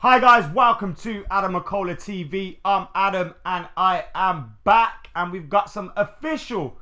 Hi guys, welcome to AdamMcKola TV. I'm Adam and I am back, and we've got some official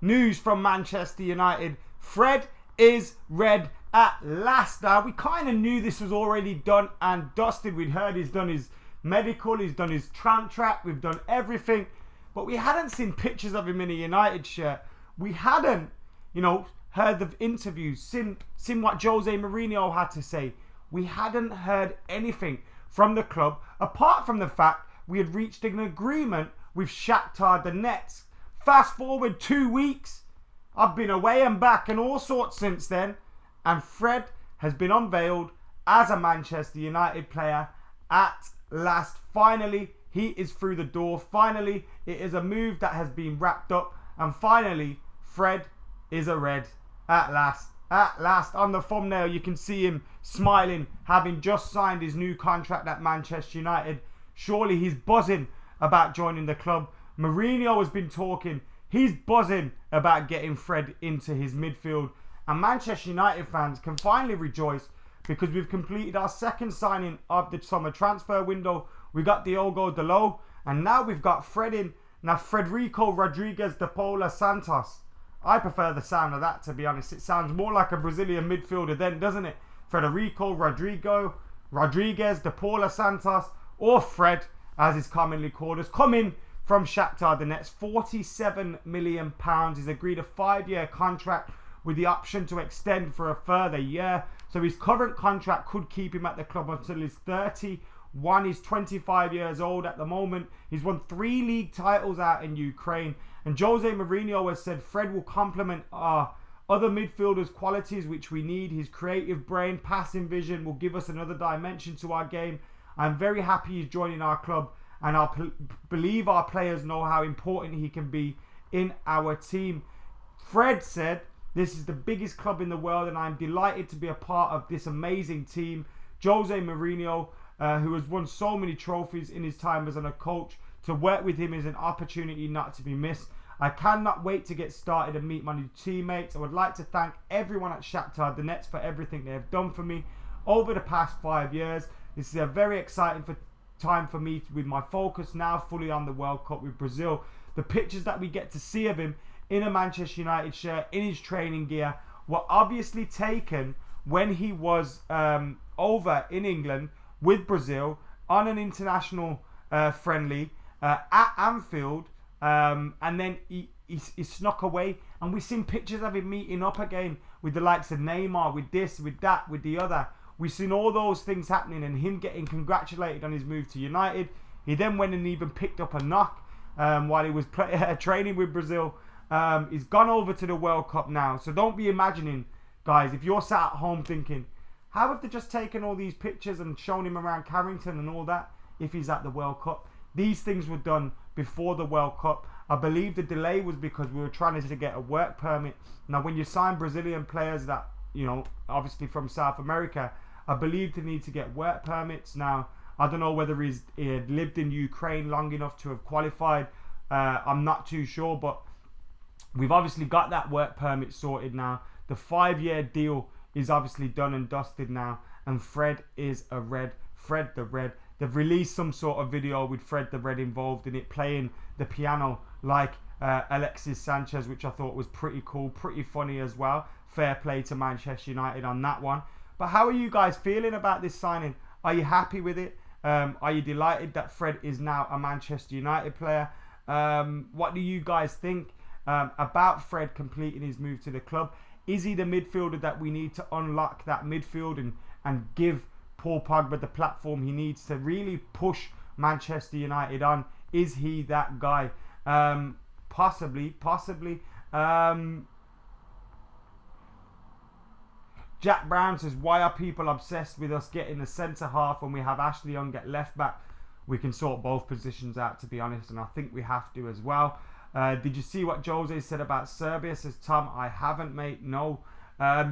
news from Manchester United. Fred is red at last. Now, we kind of knew this was already done and dusted. We'd heard he's done his medical, he's done his tramp track, we've done everything, but we hadn't seen pictures of him in a United shirt. We hadn't, heard the interviews, seen what Jose Mourinho had to say. We hadn't heard anything from the club, apart from the fact we had reached an agreement with Shakhtar Donetsk. Fast forward 2 weeks, I've been away and back and all sorts since then, and Fred has been unveiled as a Manchester United player at last. Finally, he is through the door. Finally, it is a move that has been wrapped up, and finally, Fred is a red at last. At last, on the thumbnail, you can see him smiling, having just signed his new contract at Manchester United. Surely he's buzzing about joining the club. Mourinho has been talking. He's buzzing about getting Fred into his midfield. And Manchester United fans can finally rejoice because we've completed our second signing of the summer transfer window. We got Diogo Dalot, and now we've got Fred in. Now, Federico Rodriguez de Paula Santos. I prefer the sound of that, to be honest. It sounds more like a Brazilian midfielder then, doesn't it? Federico Rodriguez de Paula Santos, or Fred, as is commonly called, has come in from Shakhtar Donetsk. £47 million. He's agreed a 5-year contract with the option to extend for a further year. So his current contract could keep him at the club until he's 31. He's 25 years old at the moment. He's won 3 league titles out in Ukraine. And Jose Mourinho has said Fred will complement our other midfielders' qualities, which we need. His creative brain, passing vision will give us another dimension to our game. I'm very happy he's joining our club, and I believe our players know how important he can be in our team. Fred said, "This is the biggest club in the world, and I'm delighted to be a part of this amazing team." Jose Mourinho, who has won so many trophies in his time as a coach, to work with him is an opportunity not to be missed. I cannot wait to get started and meet my new teammates. I would like to thank everyone at Shakhtar Donetsk for everything they have done for me over the past 5 years. This is a very exciting time for me, with my focus now fully on the World Cup with Brazil. The pictures that we get to see of him in a Manchester United shirt, in his training gear, were obviously taken when he was over in England with Brazil on an international friendly at Anfield, and then he snuck away, and we've seen pictures of him meeting up again with the likes of Neymar, with this, with that, with the other. We've seen all those things happening, and him getting congratulated on his move to United. He then went and even picked up a knock while he was training with Brazil. He's gone over to the World Cup now, so don't be imagining, guys, if you're sat at home thinking, how have they just taken all these pictures and shown him around Carrington and all that if he's at the World Cup? These things were done before the World Cup. I believe the delay was because we were trying to get a work permit. Now, when you sign Brazilian players that, obviously from South America, I believe they need to get work permits. Now, I don't know whether he had lived in Ukraine long enough to have qualified. I'm not too sure, but we've obviously got that work permit sorted now. The 5-year deal is obviously done and dusted now, and Fred is a red. Fred the Red. They've released some sort of video with Fred the Red involved in it, playing the piano like Alexis Sanchez, which I thought was pretty cool, pretty funny as well. Fair play to Manchester United on that one. But how are you guys feeling about this signing? Are you happy with it? Are you delighted that Fred is now a Manchester United player? What do you guys think about Fred completing his move to the club? Is he the midfielder that we need to unlock that midfield and give Paul Pogba the platform he needs to really push Manchester United on? Is he that guy? Possibly. Jack Brown says, why are people obsessed with us getting a centre half when we have Ashley Young get left back? We can sort both positions out, to be honest, and I think we have to as well. Did you see what Jose said about Serbia? Says Tom, I haven't, mate. No.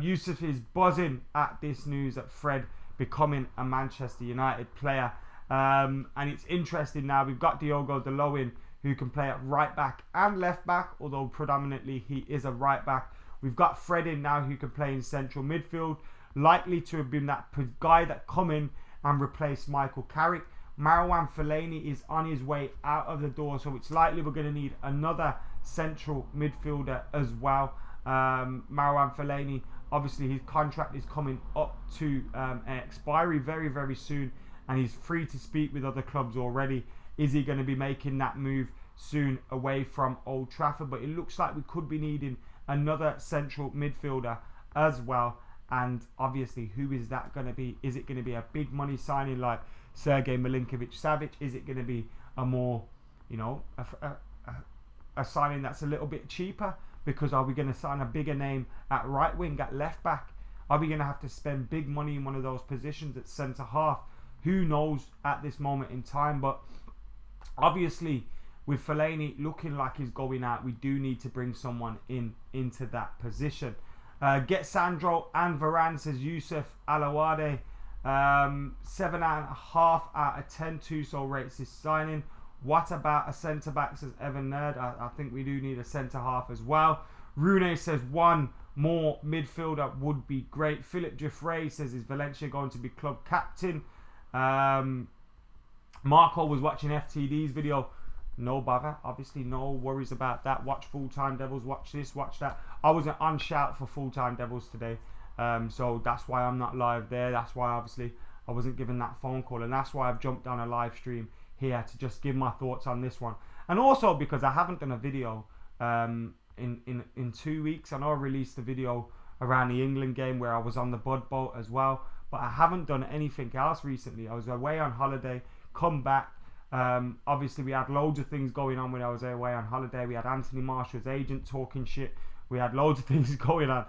Yusuf is buzzing at this news that Fred becoming a Manchester United player. And it's interesting now. We've got Diogo Dalot in, who can play at right back and left back, although predominantly he is a right back. We've got Fred in now, who can play in central midfield. Likely to have been that guy that come in and replace Michael Carrick. Marouane Fellaini is on his way out of the door, so it's likely we're going to need another central midfielder as well. Marouane Fellaini, obviously his contract is coming up to an expiry very, very soon, and he's free to speak with other clubs already. Is he going to be making that move soon away from Old Trafford? But it looks like we could be needing another central midfielder as well. And obviously, who is that going to be? Is it going to be a big money signing like Sergej Milinkovic-Savic? Is it going to be a more, a signing that's a little bit cheaper? Because are we going to sign a bigger name at right wing, at left back? Are we going to have to spend big money in one of those positions at centre half? Who knows at this moment in time? But obviously, with Fellaini looking like he's going out, we do need to bring someone into that position. Get Sandro and Varane, says Yusuf Alawade. 7.5 out of 10 Tuchel rates this signing. What about a centre back, says Evan Nerd? I think we do need a centre half as well. Rune says one more midfielder would be great. Philip Giuffre says, is Valencia going to be club captain? Marco was watching FTD's video. No bother, obviously no worries about that. Watch Full Time Devils, watch this, watch that. I wasn't on shout for Full Time Devils today, so that's why I'm not live there. That's why obviously I wasn't given that phone call, and that's why I've jumped on a live stream here to just give my thoughts on this one. And also because I haven't done a video in 2 weeks. I know I released a video around the England game where I was on the Bud boat as well, but I haven't done anything else recently. I was away on holiday, come back. Obviously we had loads of things going on when I was away on holiday. We had Anthony Marshall's agent talking shit. We had loads of things going on.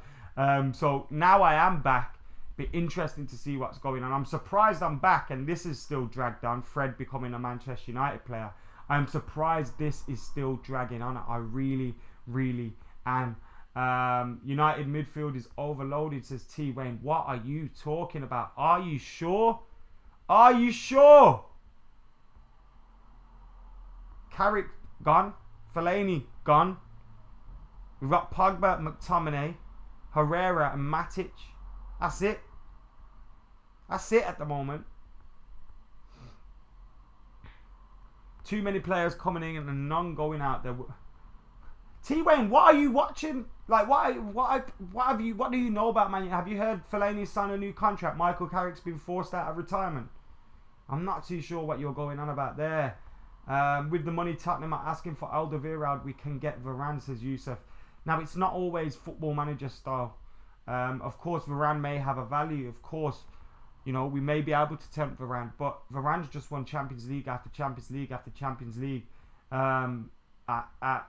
So now I am back. Be interesting to see what's going on. I'm surprised I'm back and this is still dragged on. Fred becoming a Manchester United player. I'm surprised this is still dragging on. I really, really am. United midfield is overloaded, says T Wayne. What are you talking about? Are you sure? Are you sure? Carrick gone. Fellaini gone. We've got Pogba, McTominay, Herrera and Matic. That's it. That's it at the moment. Too many players coming in and none going out there. T Wayne, what are you watching? Like, what do you know about Man United? Have you heard Fellaini signed a new contract? Michael Carrick's been forced out of retirement. I'm not too sure what you're going on about there. With the money Tottenham are asking for Alderweireld, we can get Varane, says Yusuf. Now, it's not always football manager style. Of course, Varane may have a value. Of course, we may be able to tempt Varane. But Varane's just won Champions League after Champions League after Champions League at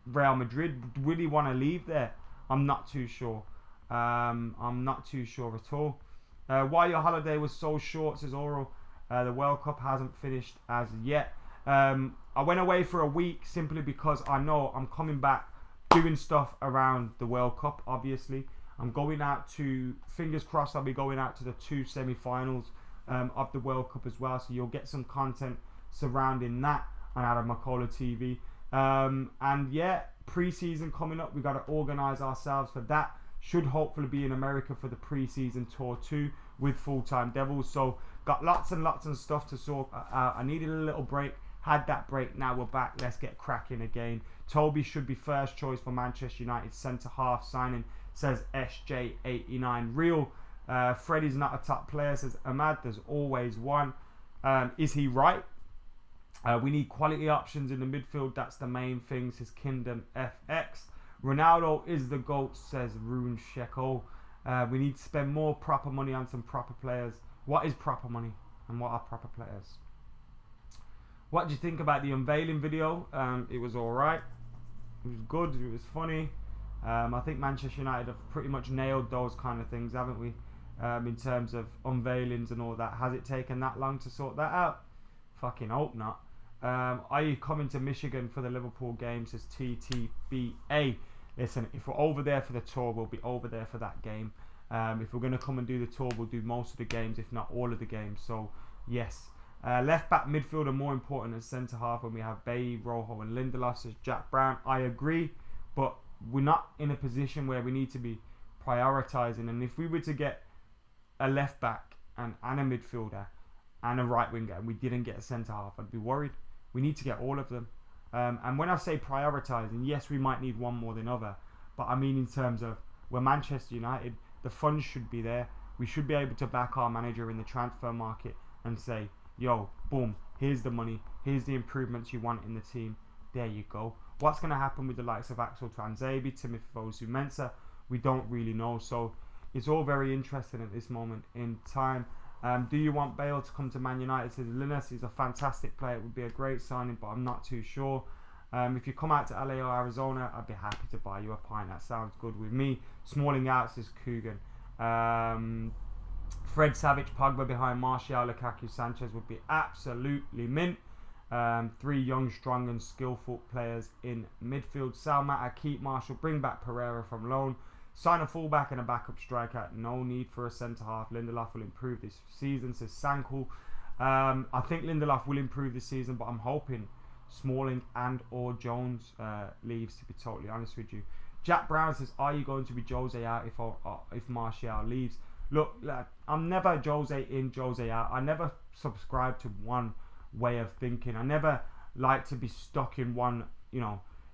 Real Madrid. Will he want to leave there? I'm not too sure. I'm not too sure at all. Why your holiday was so short, says Oral. The World Cup hasn't finished as yet. I went away for a week simply because I know I'm coming back doing stuff around the World Cup, obviously. I'm going out to, fingers crossed, I'll be going out to the 2 semi-finals of the World Cup as well. So you'll get some content surrounding that on AdamMcKola TV. And yeah, pre-season coming up. We've got to organise ourselves for that. Should hopefully be in America for the pre-season tour too with Full Time Devils. So got lots and lots of stuff to sort out. I needed a little break. Had that break, now we're back. Let's get cracking again. Toby should be first choice for Manchester United centre half signing, says SJ89. Real Freddie's not a top player, says Ahmad. There's always one. Is he right? We need quality options in the midfield. That's the main thing, says Kingdom FX. Ronaldo is the GOAT, says Rune Sheko. We need to spend more proper money on some proper players. What is proper money and what are proper players? What do you think about the unveiling video? It was alright. It was good. It was funny. I think Manchester United have pretty much nailed those kind of things, haven't we? In terms of unveilings and all that. Has it taken that long to sort that out? Fucking hope not. Are you coming to Michigan for the Liverpool game, says TTBA. Listen, if we're over there for the tour, we'll be over there for that game. If we're going to come and do the tour, we'll do most of the games, if not all of the games. So, yes. Left back, midfield are more important than centre half when we have Bailly, Rojo and Lindelof, says Jack Brown. I agree, but we're not in a position where we need to be prioritising. And if we were to get a left back and a midfielder, and a right winger, and we didn't get a centre half, I'd be worried. We need to get all of them. And when I say prioritising, yes, we might need one more than other, but I mean in terms of we're Manchester United, the funds should be there. We should be able to back our manager in the transfer market and say, yo, boom, here's the money, here's the improvements you want in the team. There you go. What's going to happen with the likes of Axel Tuanzebe, Timothy Fosu-Mensah? We don't really know. So it's all very interesting at this moment in time. Do you want Bale to come to Man United? Says Linus. He's a fantastic player. It would be a great signing, but I'm not too sure. If you come out to LA or Arizona, I'd be happy to buy you a pint. That sounds good with me. Smalling out, says Coogan. Fred Savage, Pogba behind Martial, Lukaku, Sanchez would be absolutely mint. 3 young, strong and skillful players in midfield. Salmatter, keep Marshall, bring back Pereira from loan. Sign a fullback and a backup striker. No need for a centre-half. Lindelof will improve this season, says Sankel. I think Lindelof will improve this season, but I'm hoping Smalling and or Jones leaves, to be totally honest with you. Jack Brown says, are you going to be Jose out if Martial leaves? Look, I'm never Jose in, Jose out. I never subscribe to one way of thinking. I never like to be stuck in one,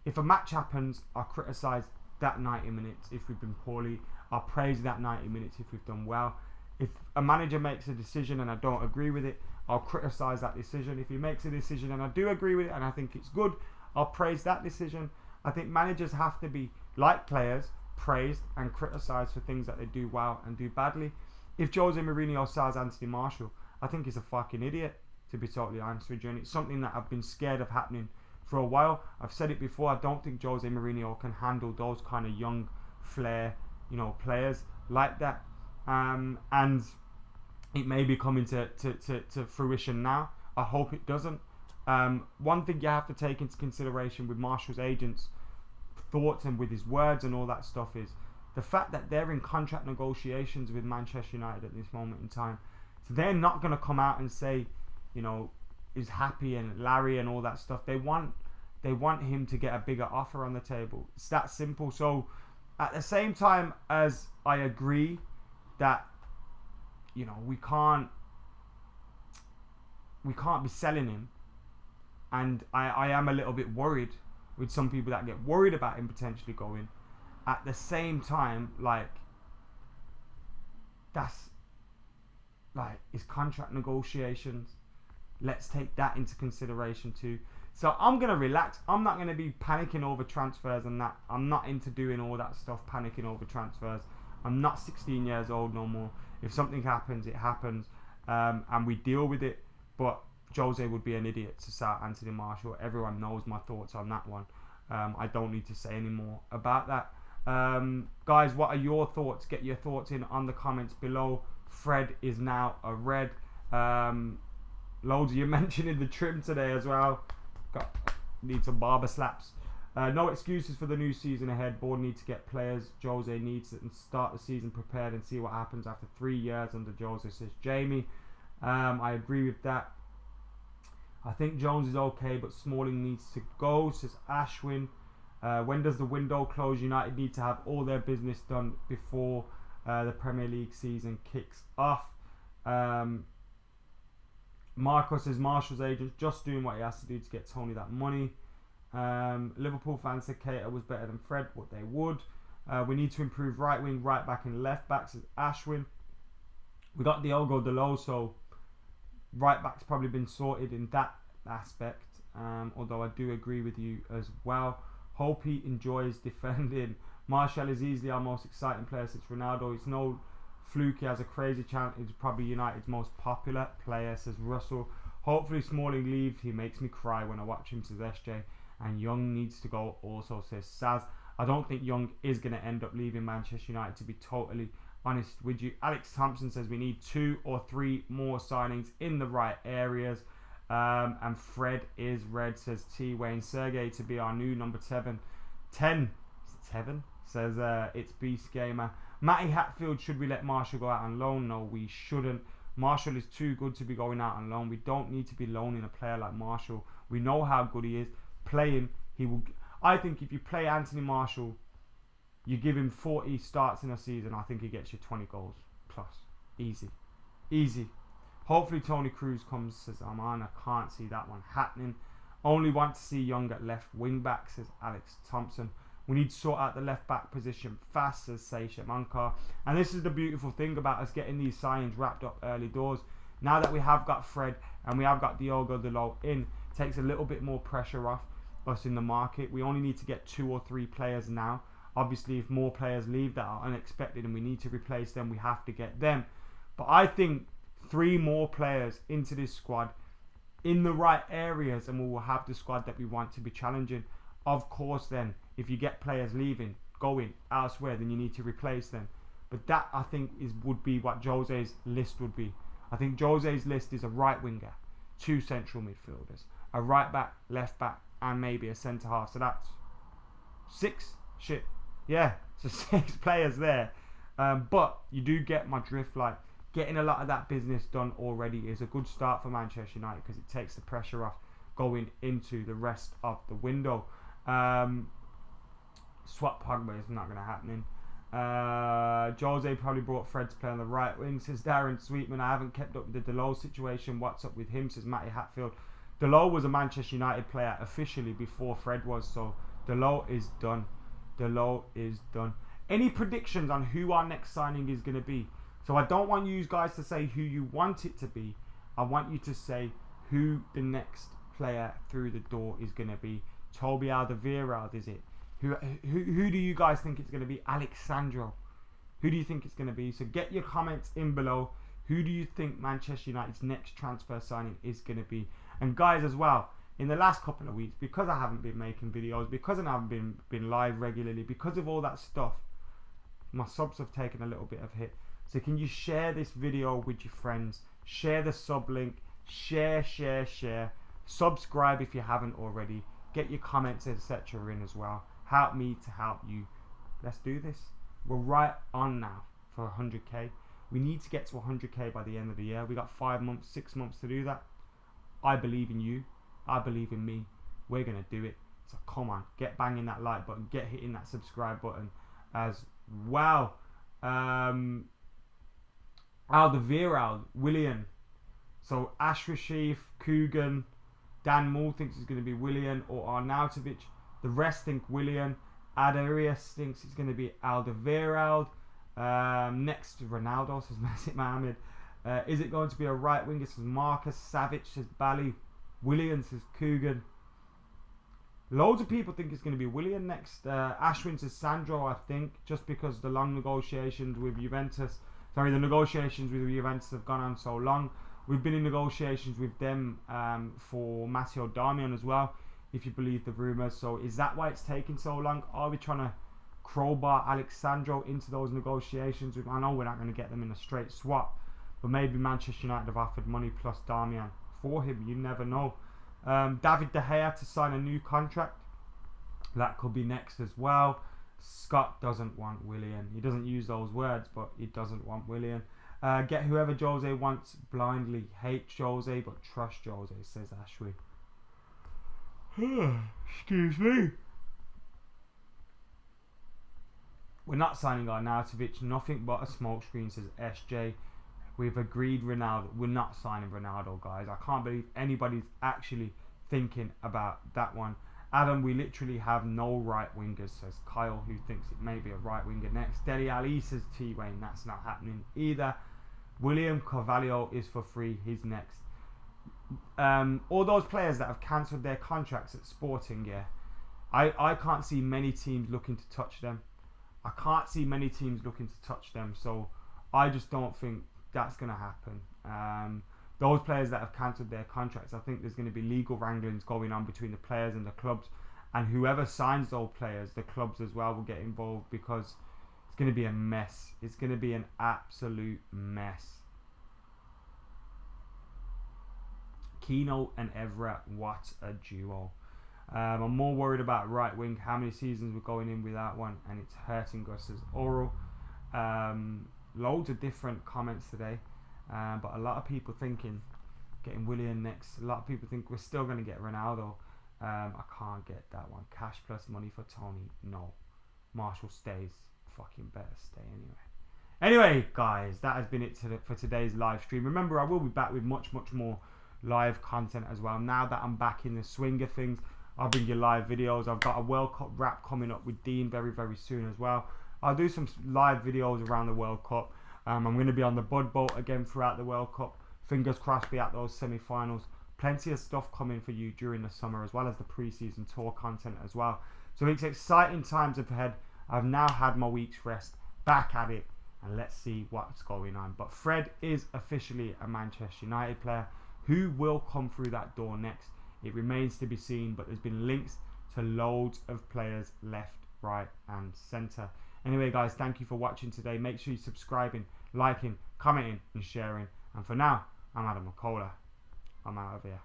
if a match happens, I'll criticise that 90 minutes if we've been poorly. I'll praise that 90 minutes if we've done well. If a manager makes a decision and I don't agree with it, I'll criticise that decision. If he makes a decision and I do agree with it and I think it's good, I'll praise that decision. I think managers have to be, like players, praised and criticised for things that they do well and do badly. If Jose Mourinho sells Anthony Martial, I think he's a fucking idiot, to be totally honest with you. And it's something that I've been scared of happening for a while. I've said it before, I don't think Jose Mourinho can handle those kind of young flair, players like that. And it may be coming to fruition now. I hope it doesn't. One thing you have to take into consideration with Martial's agents' thoughts and with his words and all that stuff is the fact that they're in contract negotiations with Manchester United at this moment in time. So they're not going to come out and say, is happy and Larry and all that stuff. They want him to get a bigger offer on the table. It's that simple. So at the same time as I agree that we can't be selling him, and I am a little bit worried with some people that get worried about him potentially going. At the same time, that's his contract negotiations. Let's take that into consideration too. So I'm going to relax. I'm not going to be panicking over transfers and that. I'm not into doing all that stuff, panicking over transfers. I'm not 16 years old no more. If something happens, it happens. And we deal with it. But Jose would be an idiot to sell Anthony Martial. Everyone knows my thoughts on that one. I don't need to say any more about that. Guys, what are your thoughts? Get your thoughts in on the comments below. Fred is now a red. Loads of you mentioning the trim today as well. Need some barber slaps. No excuses for the new season ahead. Board need to get players. Jose needs to start the season prepared and see what happens after 3 years under Jose, says Jamie. I agree with that. I think Jones is okay, but Smalling needs to go, says Ashwin. When does the window close? United need to have all their business done before the Premier League season kicks off. Marco says Marshall's agent just doing what he has to do to get Tony that money. Liverpool fans said Keita was better than Fred. What they would. We need to improve right wing, right back and left back, says Ashwin. We got Diogo Dalot, so right back's probably been sorted in that aspect. Although I do agree with you as well. Hope he enjoys defending. Martial is easily our most exciting player since Ronaldo. It's no fluke, he has a crazy chance. He's probably United's most popular player, says Russell. Hopefully Smalling leaves. He makes me cry when I watch him, says SJ. And Young needs to go also, says Saz. I don't think Young is going to end up leaving Manchester United, to be totally honest with you. Alex Thompson says we need 2 or 3 more signings in the right areas. And Fred is red, says T. Wayne. Sergey to be our new number 10. Says it's Beast Gamer. Matty Hatfield, should we let Marshall go out on loan? No, we shouldn't. Marshall is too good to be going out on loan. We don't need to be loaning a player like Marshall. We know how good he is. Play him. He will. I think if you play Anthony Marshall, you give him 40 starts in a season, I think he gets you 20 goals plus. Easy. Hopefully Tony Cruz comes, says Arman. I can't see that one happening. Only want to see Young at left wing back, says Alex Thompson. We need to sort out the left back position fast, says Seisha Mankar. And this is the beautiful thing about us getting these signings wrapped up early doors. Now that we have got Fred and we have got Diogo Dalot in, takes a little bit more pressure off us in the market. We only need to get 2 or 3 players now. Obviously, if more players leave that are unexpected and we need to replace them, we have to get them. But I think 3 more players into this squad in the right areas and we will have the squad that we want to be challenging. Of course, then, if you get players leaving, going elsewhere, then you need to replace them. But that, I think, would be what Jose's list would be. I think Jose's list is a right winger, 2 central midfielders, a right back, left back, and maybe a centre half. So that's 6. So 6 players there. But you do get my drift. Like, getting a lot of that business done already is a good start for Manchester United because it takes the pressure off going into the rest of the window. Swap Pogba is not going to happen. Jose probably brought Fred to play on the right wing, says Darren Sweetman. I haven't kept up with the Dalot situation. What's up with him, says Matty Hatfield. Dalot was a Manchester United player officially before Fred was, so Dalot is done. Any predictions on who our next signing is going to be? So I don't want you guys to say who you want it to be. I want you to say who the next player through the door is going to be. Toby Alderweireld, is it? Who do you guys think it's going to be? Alexandro. Who do you think it's going to be? So get your comments in below. Who do you think Manchester United's next transfer signing is going to be? And guys, as well, in the last couple of weeks, because I haven't been making videos, because I haven't been live regularly, because of all that stuff, my subs have taken a little bit of hit. So can you share this video with your friends? Share the sub link. Share. Subscribe if you haven't already. Get your comments, etc. in as well. Help me to help you. Let's do this. We're right on now for 100k. We need to get to 100k by the end of the year. We got 5 months, 6 months to do that. I believe in you. I believe in me. We're going to do it. So come on. Get banging that like button. Get hitting that subscribe button as well. Alderweireld, Willian. So Ashraf, Coogan, Dan Moore thinks it's going to be Willian or Arnautovic. The rest think Willian. Adarius thinks it's going to be Alderweireld. Next to Ronaldo, says Mesut Mohammed. Is it going to be a right winger, says Marcus. Savic, says Bally. Willian, says Coogan. Loads of people think it's going to be Willian next. Ashwin says Sandro, I think, just because the negotiations with Juventus have gone on so long. We've been in negotiations with them for Matteo Darmian as well, if you believe the rumours. So is that why it's taking so long? Are we trying to crowbar Alexandro into those negotiations? I know we're not going to get them in a straight swap, but maybe Manchester United have offered money plus Darmian for him. You never know. David De Gea to sign a new contract. That could be next as well. Scott doesn't want Willian. He doesn't use those words, but he doesn't want Willian. Get whoever Jose wants blindly. Hate Jose, but trust Jose, says Ashwin. Excuse me. We're not signing Arnautovic. Nothing but a smokescreen, says SJ. We've agreed Ronaldo. We're not signing Ronaldo, guys. I can't believe anybody's actually thinking about that one. Adam, we literally have no right wingers, says Kyle, who thinks it may be a right winger next. Deli Ali says T-Wayne. That's not happening either. William Carvalho is for free. He's next. All those players that have cancelled their contracts at Sporting, yeah, I can't see many teams looking to touch them. So I just don't think that's going to happen. Those players that have cancelled their contracts, I think there's going to be legal wranglings going on between the players and the clubs, and whoever signs those players, the clubs as well will get involved, because it's going to be a mess. It's going to be an absolute mess. Keno and Everett, what a duo. I'm more worried about right wing. How many seasons we're going in without one, and it's hurting us as Oral. Loads of different comments today, but a lot of people thinking getting Willian next. A lot of people think we're still going to get Ronaldo. I can't get that one. Cash plus money for Tony, no. Marshall stays. Fucking better stay anyway. Anyway, guys, that has been it for today's live stream. Remember, I will be back with much more live content as well. Now that I'm back in the swing of things, I'll bring you live videos. I've got a World Cup wrap coming up with Dean very soon as well. I'll do some live videos around the World Cup. I'm going to be on the Bud Boat again throughout the World Cup. Fingers crossed be at those semi-finals. Plenty of stuff coming for you during the summer, as well as the pre-season tour content as well. So it's exciting times ahead. I've now had my week's rest, back at it, and let's see what's going on. But Fred is officially a Manchester United player. Who will come through that door next? It remains to be seen, but there's been links to loads of players left, right and centre. Anyway, guys, thank you for watching today. Make sure you're subscribing, liking, commenting and sharing. And for now, I'm AdamMcKola. I'm out of here.